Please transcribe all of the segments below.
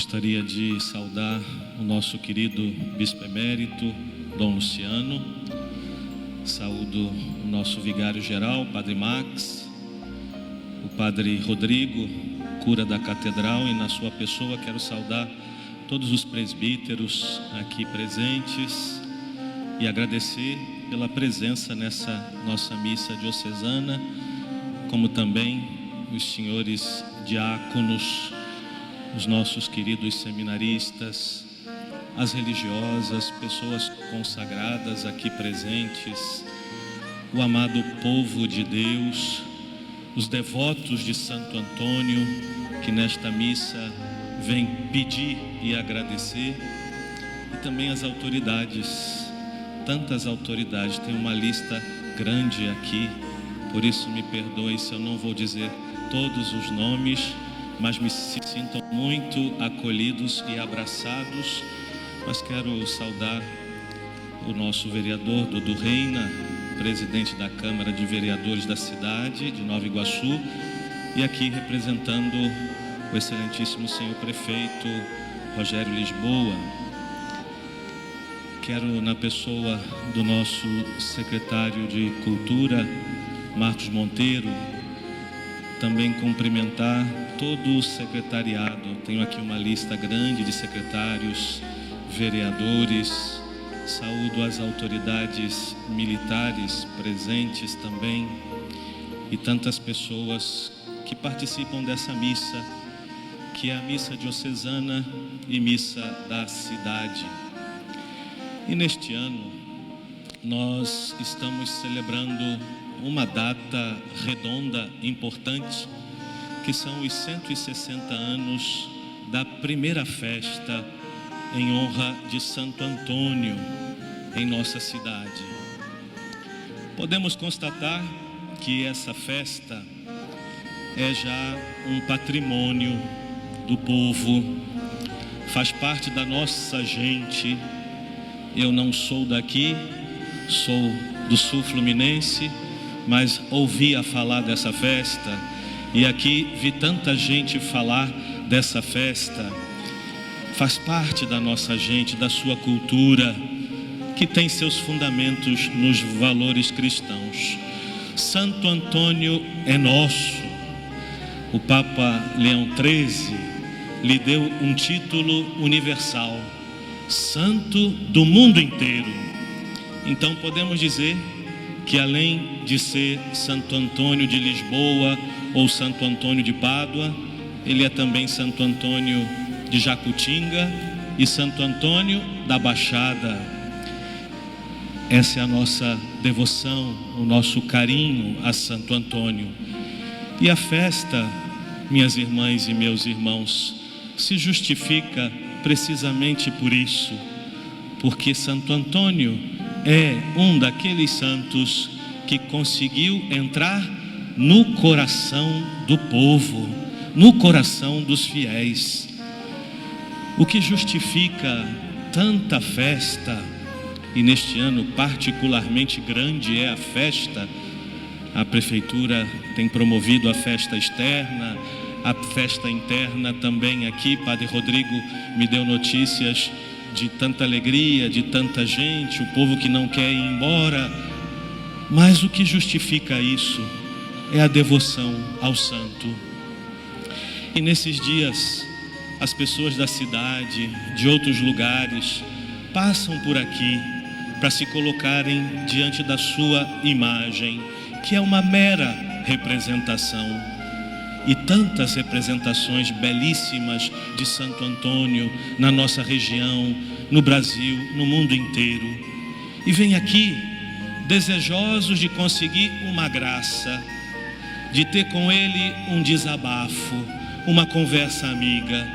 Gostaria de saudar o nosso querido Bispo Emérito, Dom Luciano. Saúdo o nosso vigário-geral, Padre Max, o Padre Rodrigo, cura da Catedral, e na sua pessoa quero saudar todos os presbíteros aqui presentes e agradecer pela presença nessa nossa missa diocesana, como também os senhores diáconos, os nossos queridos seminaristas, as religiosas, pessoas consagradas aqui presentes, o amado povo de Deus, os devotos de Santo Antônio, que nesta missa vem pedir e agradecer, e também as autoridades, tantas autoridades, tem uma lista grande aqui, por isso me perdoe se eu não vou dizer todos os nomes, mas me sintam muito acolhidos e abraçados. Mas quero saudar o nosso vereador Dudu Reina, presidente da Câmara de Vereadores da cidade de Nova Iguaçu, e aqui representando o excelentíssimo senhor prefeito Rogério Lisboa. Quero, na pessoa do nosso secretário de Cultura, Marcos Monteiro, também cumprimentar todo o secretariado. Tenho aqui uma lista grande de secretários, vereadores. Saúdo as autoridades militares presentes também e tantas pessoas que participam dessa missa, que é a missa diocesana e missa da cidade. E neste ano nós estamos celebrando uma data redonda importante, que são os 160 anos da primeira festa em honra de Santo Antônio em nossa cidade. Podemos constatar que essa festa é já um patrimônio do povo, faz parte da nossa gente. Eu não sou daqui, sou do sul fluminense, mas ouvia falar dessa festa, e aqui vi tanta gente falar dessa festa. Faz parte da nossa gente, da sua cultura, que tem seus fundamentos nos valores cristãos. Santo Antônio é nosso. O Papa Leão XIII lhe deu um título universal, Santo do mundo inteiro. Então podemos dizer que, além de ser Santo Antônio de Lisboa ou Santo Antônio de Pádua, ele é também Santo Antônio de Jacutinga e Santo Antônio da Baixada. Essa é a nossa devoção, o nosso carinho a Santo Antônio. E a festa, minhas irmãs e meus irmãos, se justifica precisamente por isso, porque Santo Antônio é um daqueles santos que conseguiu entrar no coração do povo, no coração dos fiéis. O que justifica tanta festa, e neste ano particularmente grande é a festa. A prefeitura tem promovido a festa externa, a festa interna também aqui. Padre Rodrigo me deu notícias de tanta alegria, de tanta gente, o povo que não quer ir embora. Mas o que justifica isso é a devoção ao santo. E nesses dias, as pessoas da cidade, de outros lugares, passam por aqui para se colocarem diante da sua imagem, que é uma mera representação. E tantas representações belíssimas de Santo Antônio na nossa região, no Brasil, no mundo inteiro. E vem aqui desejosos de conseguir uma graça, de ter com ele um desabafo, uma conversa amiga,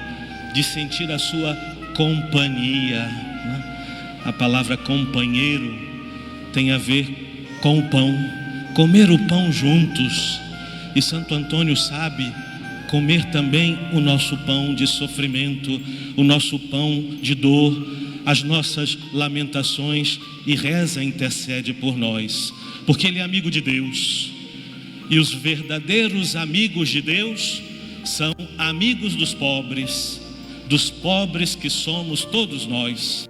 de sentir a sua companhia, né? A palavra companheiro tem a ver com o pão, comer o pão juntos. E Santo Antônio sabe comer também o nosso pão de sofrimento, o nosso pão de dor, as nossas lamentações, e reza, intercede por nós, porque ele é amigo de Deus. E os verdadeiros amigos de Deus são amigos dos pobres, dos pobres que somos todos nós.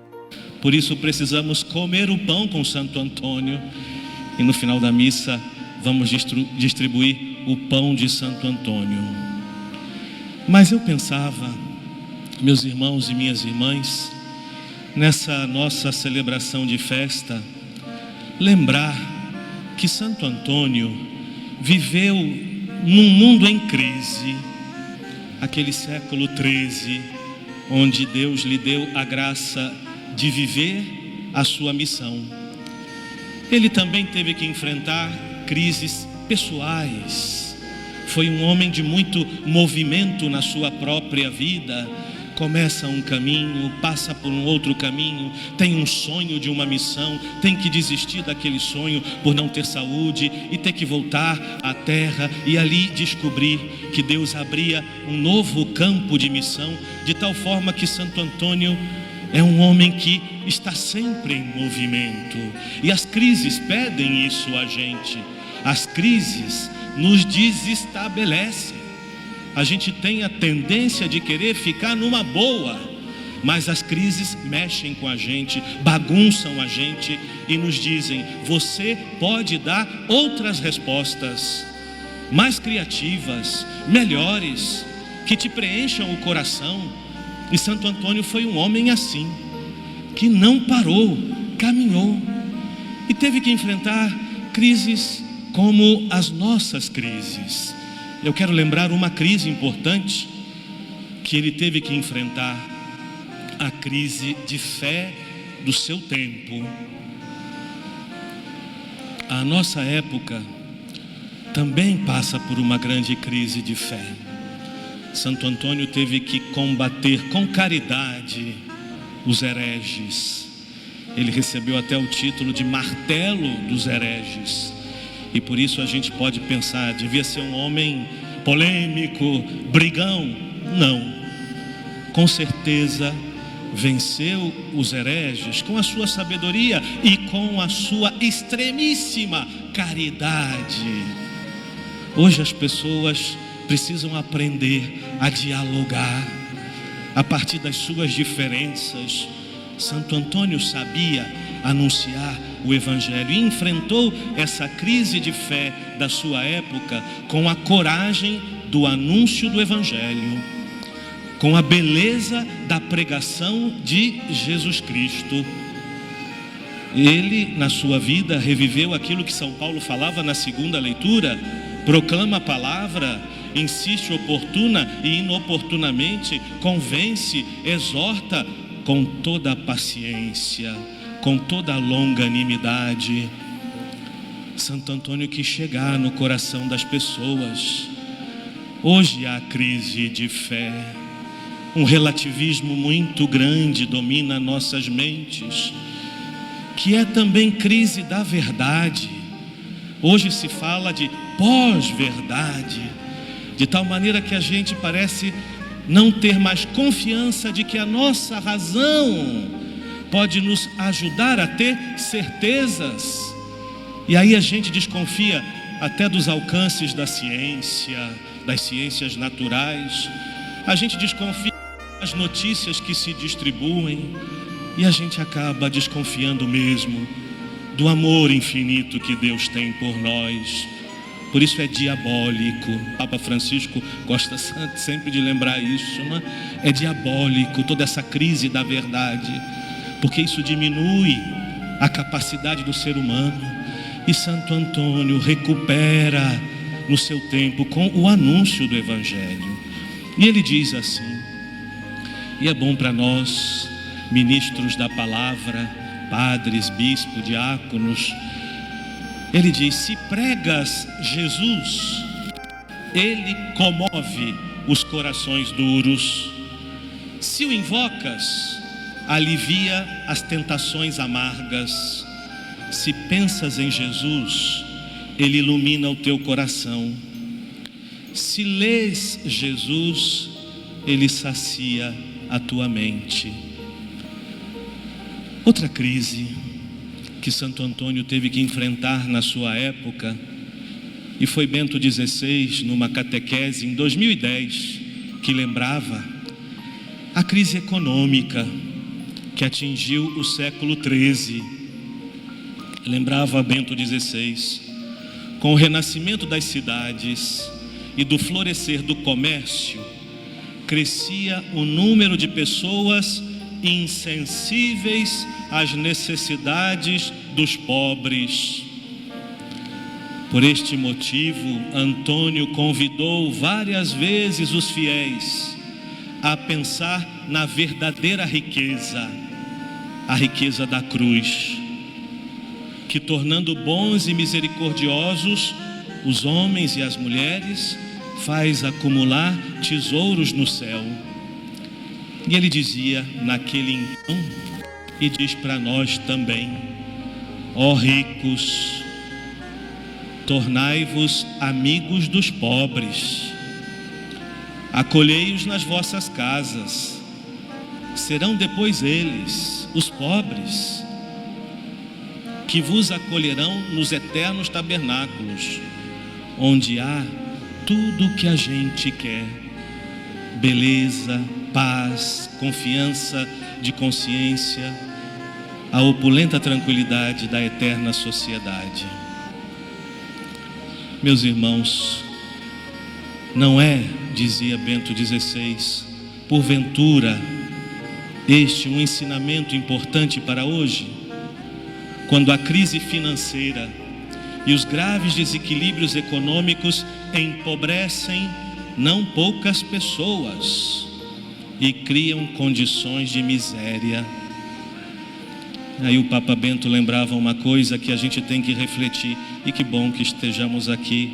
Por isso precisamos comer o pão com Santo Antônio, e no final da missa vamos distribuir o pão de Santo Antônio. Mas eu pensava, meus irmãos e minhas irmãs, nessa nossa celebração de festa, lembrar que Santo Antônio viveu num mundo em crise, aquele século XIII, onde Deus lhe deu a graça de viver a sua missão. Ele também teve que enfrentar crises pessoais. Foi um homem de muito movimento na sua própria vida. Começa um caminho, passa por um outro caminho, tem um sonho de uma missão, tem que desistir daquele sonho por não ter saúde e ter que voltar à terra e ali descobrir que Deus abria um novo campo de missão, de tal forma que Santo Antônio é um homem que está sempre em movimento. E as crises pedem isso a gente. As crises nos desestabelecem. A gente tem a tendência de querer ficar numa boa, mas as crises mexem com a gente, bagunçam a gente e nos dizem: você pode dar outras respostas, mais criativas, melhores, que te preencham o coração. E Santo Antônio foi um homem assim, que não parou, caminhou e teve que enfrentar crises como as nossas crises. Eu quero lembrar uma crise importante que ele teve que enfrentar, a crise de fé do seu tempo. A nossa época também passa por uma grande crise de fé. Santo Antônio teve que combater com caridade os hereges. Ele recebeu até o título de martelo dos hereges. E por isso a gente pode pensar, devia ser um homem polêmico, brigão. Não. Com certeza venceu os hereges com a sua sabedoria e com a sua extremíssima caridade. Hoje as pessoas precisam aprender a dialogar a partir das suas diferenças. Santo Antônio sabia anunciar o Evangelho e enfrentou essa crise de fé da sua época com a coragem do anúncio do Evangelho, com a beleza da pregação de Jesus Cristo. Ele, na sua vida, reviveu aquilo que São Paulo falava na segunda leitura: proclama a palavra, insiste oportuna e inoportunamente, convence, exorta com toda a paciência, com toda a longanimidade. Santo Antônio quis chegar no coração das pessoas. Hoje há crise de fé, um relativismo muito grande domina nossas mentes, que é também crise da verdade. Hoje se fala de pós-verdade, de tal maneira que a gente parece não ter mais confiança de que a nossa razão pode nos ajudar a ter certezas. E aí a gente desconfia até dos alcances da ciência, das ciências naturais. A gente desconfia das notícias que se distribuem e a gente acaba desconfiando mesmo do amor infinito que Deus tem por nós. Por isso é diabólico. Papa Francisco gosta sempre de lembrar isso, né? É diabólico toda essa crise da verdade, porque isso diminui a capacidade do ser humano. E Santo Antônio recupera no seu tempo com o anúncio do Evangelho. E ele diz assim, e é bom para nós, ministros da palavra, padres, bispos, diáconos, ele diz: se pregas Jesus, ele comove os corações duros. Se o invocas, alivia as tentações amargas. Se pensas em Jesus, ele ilumina o teu coração. Se lês Jesus, ele sacia a tua mente. Outra crise que Santo Antônio teve que enfrentar na sua época, e foi Bento XVI, numa catequese em 2010, que lembrava, A crise econômica que atingiu o século XIII, lembrava Bento XVI, com o renascimento das cidades e do florescer do comércio, crescia o número de pessoas insensíveis às necessidades dos pobres. Por este motivo, Antônio convidou várias vezes os fiéis a pensar na verdadeira riqueza, a riqueza da cruz, que tornando bons e misericordiosos os homens e as mulheres, faz acumular tesouros no céu. E ele dizia naquele então, e diz para nós também: ó ricos, tornai-vos amigos dos pobres, acolhei-os nas vossas casas, serão depois eles, os pobres, que vos acolherão nos eternos tabernáculos, onde há tudo o que a gente quer: beleza, paz, confiança de consciência, a opulenta tranquilidade da eterna sociedade. Meus irmãos, não é, dizia Bento XVI, porventura este um ensinamento importante para hoje, quando a crise financeira e os graves desequilíbrios econômicos empobrecem não poucas pessoas e criam condições de miséria. Aí o Papa Bento lembrava uma coisa que a gente tem que refletir, e que bom que estejamos aqui,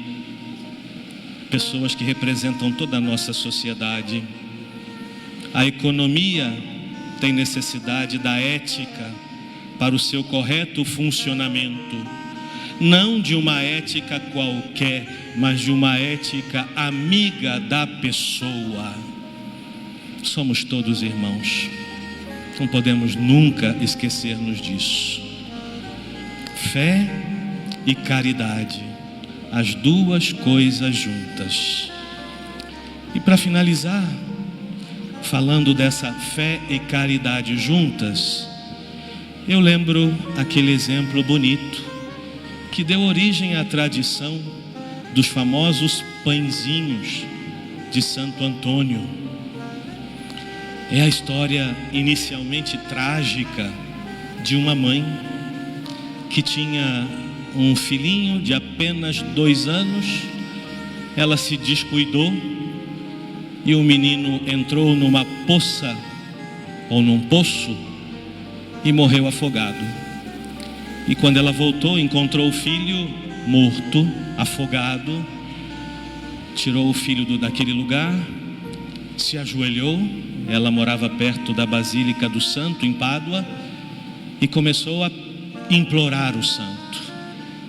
pessoas que representam toda a nossa sociedade. A economia tem necessidade da ética para o seu correto funcionamento, não de uma ética qualquer, mas de uma ética amiga da pessoa. Somos todos irmãos, não podemos nunca esquecer-nos disso. Fé e caridade, as duas coisas juntas. E para finalizar, falando dessa fé e caridade juntas, eu lembro aquele exemplo bonito que deu origem à tradição dos famosos pãezinhos de Santo Antônio. É a história inicialmente trágica de uma mãe que tinha um filhinho de apenas 2 anos. Ela se descuidou e o menino entrou numa poça ou num poço e morreu afogado. E quando ela voltou, encontrou o filho morto, afogado. Tirou o filho daquele lugar, se ajoelhou. Ela morava perto da Basílica do Santo, em Pádua, e começou a implorar o santo,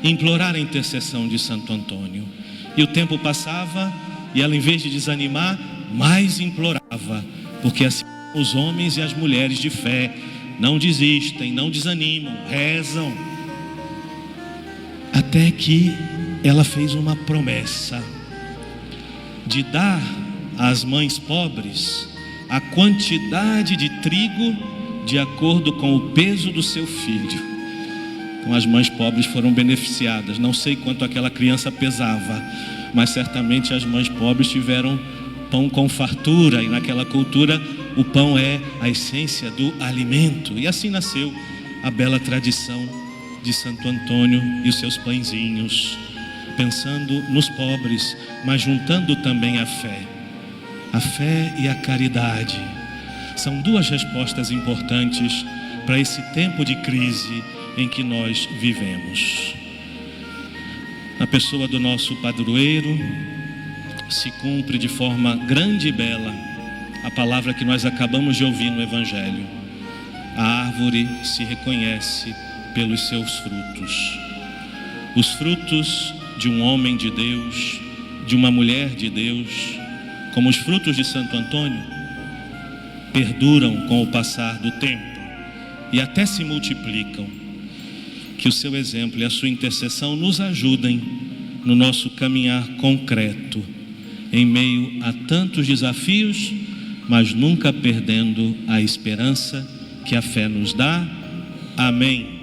implorar a intercessão de Santo Antônio. E o tempo passava e ela, em vez de desanimar, mais implorava, porque assim os homens e as mulheres de fé não desistem, não desanimam, rezam. Até que ela fez uma promessa de dar às mães pobres a quantidade de trigo de acordo com o peso do seu filho. Então as mães pobres foram beneficiadas. Não sei quanto aquela criança pesava, mas certamente as mães pobres tiveram pão com fartura, e naquela cultura o pão é a essência do alimento. E assim nasceu a bela tradição de Santo Antônio e os seus pãezinhos, pensando nos pobres, mas juntando também a fé. A fé e a caridade são duas respostas importantes para esse tempo de crise em que nós vivemos. Na pessoa do nosso padroeiro se cumpre de forma grande e bela a palavra que nós acabamos de ouvir no Evangelho: a árvore se reconhece pelos seus frutos. Os frutos de um homem de Deus, de uma mulher de Deus, como os frutos de Santo Antônio, perduram com o passar do tempo e até se multiplicam. Que o seu exemplo e a sua intercessão nos ajudem no nosso caminhar concreto, em meio a tantos desafios, mas nunca perdendo a esperança que a fé nos dá. Amém.